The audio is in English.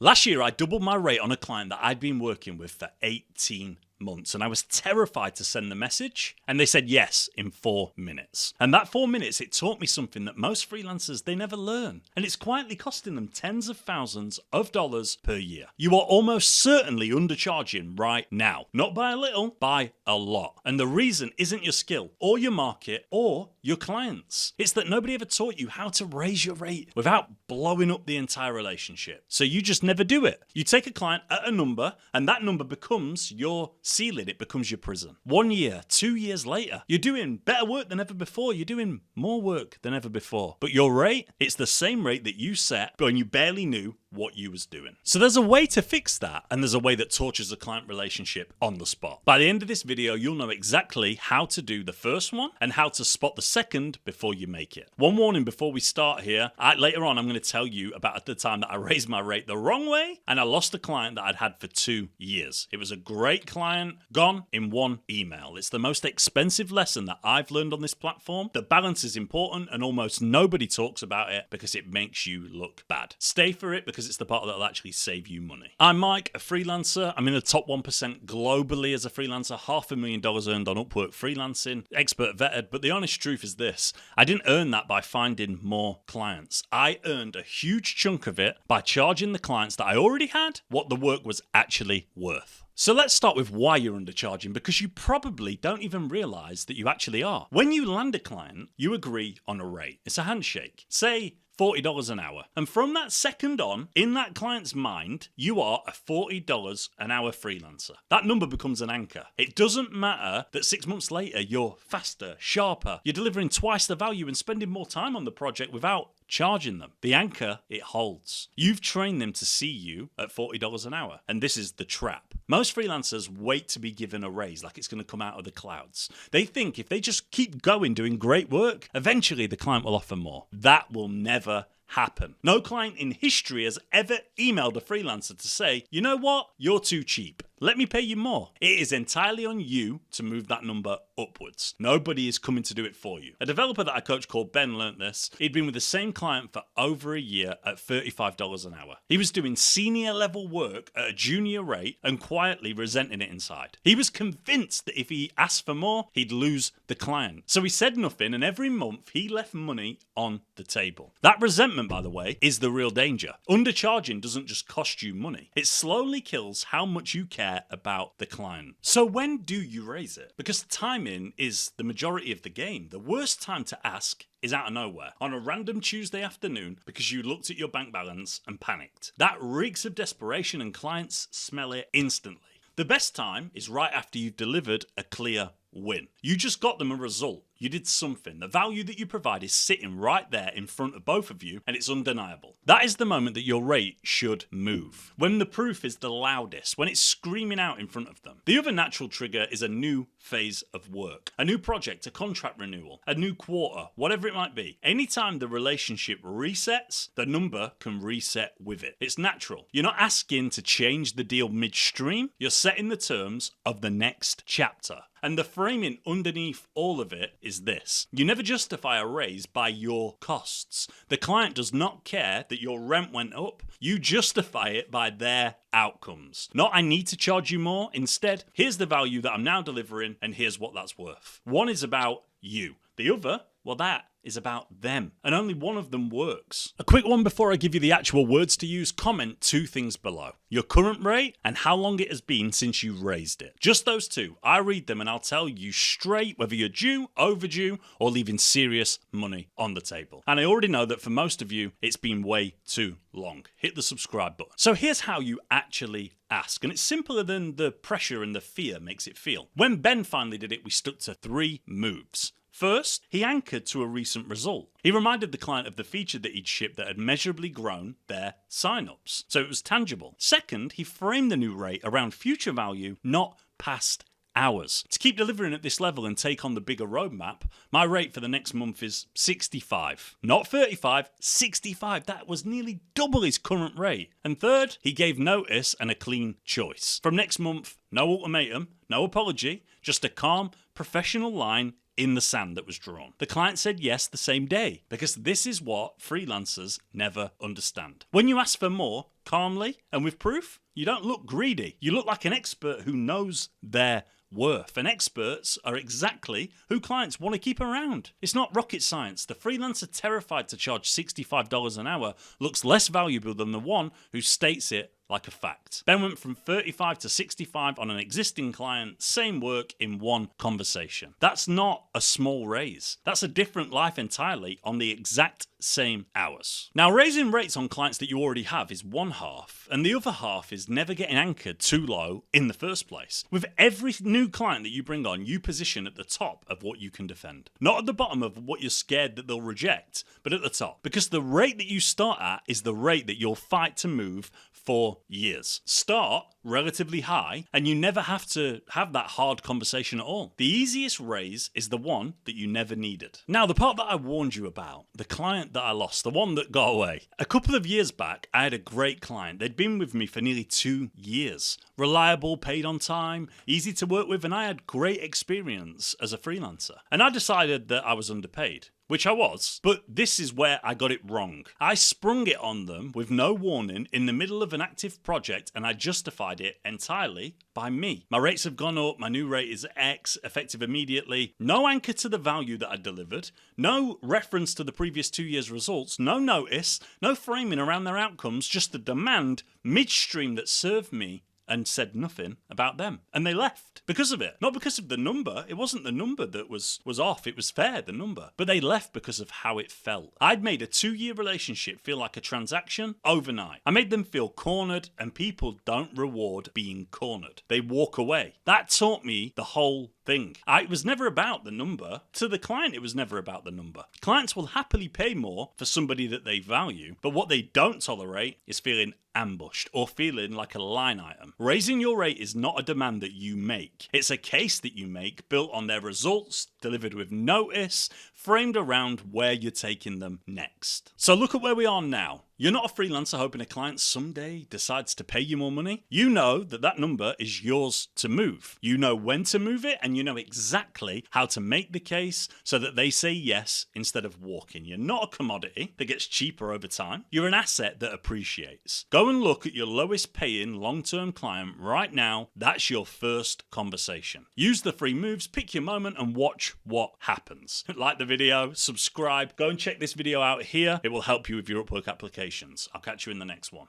Last year, I doubled my rate on a client that I'd been working with for 18 months, and I was terrified to send the message, and they said yes in 4 minutes. And that 4 minutes, it taught me something that most freelancers, they never learn, and it's quietly costing them tens of thousands of dollars per year. You are almost certainly undercharging right now, not by a little, by a lot. And the reason isn't your skill or your market or your clients. It's that nobody ever taught you how to raise your rate without blowing up the entire relationship. So you just never do it. You take a client at a number, and that number becomes your ceiling. It becomes your prison. 1 year, 2 years later, you're doing better work than ever before. You're doing more work than ever before. But your rate, it's the same rate that you set when you barely knew what you was doing. So there's a way to fix that, and there's a way that tortures a client relationship on the spot. By the end of this video, you'll know exactly how to do the first one and how to spot the second before you make it. One warning before we start here, later on I'm going to tell you about the time that I raised my rate the wrong way and I lost a client that I'd had for 2 years. It was a great client, gone in one email. It's the most expensive lesson that I've learned on this platform. The balance is important and almost nobody talks about it because it makes you look bad. Stay for it because it's the part that'll actually save you money. I'm Mike, a freelancer. I'm in the top 1% globally as a freelancer, $500,000 earned on Upwork freelancing, expert vetted, but the honest truth is this: I didn't earn that by finding more clients. I earned a huge chunk of it by charging the clients that I already had what the work was actually worth. So let's start with why you're undercharging, because you probably don't even realize that you actually are. When you land a client, you agree on a rate. It's a handshake. Say $40 an hour. And from that second on, in that client's mind, you are a $40 an hour freelancer. That number becomes an anchor. It doesn't matter that 6 months later, you're faster, sharper, you're delivering twice the value and spending more time on the project without charging them. The anchor, it holds. You've trained them to see you at $40 an hour. And this is the trap. Most freelancers wait to be given a raise like it's going to come out of the clouds. They think if they just keep going doing great work, eventually the client will offer more. That will never happen. No client in history has ever emailed a freelancer to say, you know what, you're too cheap. Let me pay you more. It is entirely on you to move that number upwards. Nobody is coming to do it for you. A developer that I coach called Ben learnt this. He'd been with the same client for over a year at $35 an hour. He was doing senior level work at a junior rate and quietly resenting it inside. He was convinced that if he asked for more, he'd lose the client. So he said nothing, and every month he left money on the table. That resentment, by the way, is the real danger. Undercharging doesn't just cost you money. It slowly kills how much you care about the client. So when do you raise it? Because timing is the majority of the game. The worst time to ask is out of nowhere, on a random Tuesday afternoon because you looked at your bank balance and panicked. That reeks of desperation and clients smell it instantly. The best time is right after you've delivered a clear win. You just got them a result. You did something. The value that you provide is sitting right there in front of both of you, and it's undeniable. That is the moment that your rate should move. When the proof is the loudest, when it's screaming out in front of them. The other natural trigger is a new phase of work. A new project, a contract renewal, a new quarter, whatever it might be. Anytime the relationship resets, the number can reset with it. It's natural. You're not asking to change the deal midstream. You're setting the terms of the next chapter. And the framing underneath all of it is this: you never justify a raise by your costs. The client does not care that your rent went up. You justify it by their outcomes. Not, I need to charge you more. Instead, here's the value that I'm now delivering, and here's what that's worth. One is about you. The other, well, that is about them. And only one of them works. A quick one before I give you the actual words to use: comment 2 things below. Your current rate and how long it has been since you raised it. Just those 2. I read them and I'll tell you straight whether you're due, overdue, or leaving serious money on the table. And I already know that for most of you, it's been way too long. Hit the subscribe button. So here's how you actually ask, and it's simpler than the pressure and the fear makes it feel. When Ben finally did it, we stuck to 3 moves. First, he anchored to a recent result. He reminded the client of the feature that he'd shipped that had measurably grown their signups, so it was tangible. Second, he framed the new rate around future value, not past hours. To keep delivering at this level and take on the bigger roadmap, my rate for the next month is 65. Not 35, 65. That was nearly double his current rate. And third, he gave notice and a clean choice. From next month, no ultimatum, no apology, just a calm, professional line in the sand that was drawn. The client said yes the same day, because this is what freelancers never understand. When you ask for more, calmly and with proof, you don't look greedy. You look like an expert who knows their worth. And experts are exactly who clients want to keep around. It's not rocket science. The freelancer terrified to charge $65 an hour looks less valuable than the one who states it like a fact. Ben went from 35 to 65 on an existing client, same work in one conversation. That's not a small raise. That's a different life entirely on the exact same hours. Now, raising rates on clients that you already have is one half, and the other half is never getting anchored too low in the first place. With every new client that you bring on, you position at the top of what you can defend. Not at the bottom of what you're scared that they'll reject, but at the top. Because the rate that you start at is the rate that you'll fight to move for years. Start relatively high, and you never have to have that hard conversation at all. The easiest raise is the one that you never needed. Now, the part that I warned you about, the client that I lost, the one that got away. A couple of years back, I had a great client. They'd been with me for nearly 2 years. Reliable, paid on time, easy to work with, and I had great experience as a freelancer. And I decided that I was underpaid. Which I was, but this is where I got it wrong. I sprung it on them with no warning in the middle of an active project, and I justified it entirely by me. My rates have gone up, my new rate is X, effective immediately. No anchor to the value that I delivered, no reference to the previous 2 years' results, no notice, no framing around their outcomes, just the demand midstream that served me and said nothing about them. And they left because of it. Not because of the number. It wasn't the number that was off. It was fair, the number. But they left because of how it felt. I'd made a 2-year relationship feel like a transaction overnight. I made them feel cornered, and people don't reward being cornered. They walk away. That taught me the whole thing. It was never about the number. To the client, it was never about the number. Clients will happily pay more for somebody that they value, but what they don't tolerate is feeling ambushed or feeling like a line item. Raising your rate is not a demand that you make. It's a case that you make built on their results, delivered with notice, framed around where you're taking them next. So look at where we are now. You're not a freelancer hoping a client someday decides to pay you more money. You know that that number is yours to move. You know when to move it, and you know exactly how to make the case so that they say yes instead of walking. You're not a commodity that gets cheaper over time. You're an asset that appreciates. Go and look at your lowest paying long-term client right now. That's your first conversation. Use the free moves, pick your moment, and watch what happens. Like the video, subscribe, go and check this video out here. It will help you with your Upwork application. I'll catch you in the next one.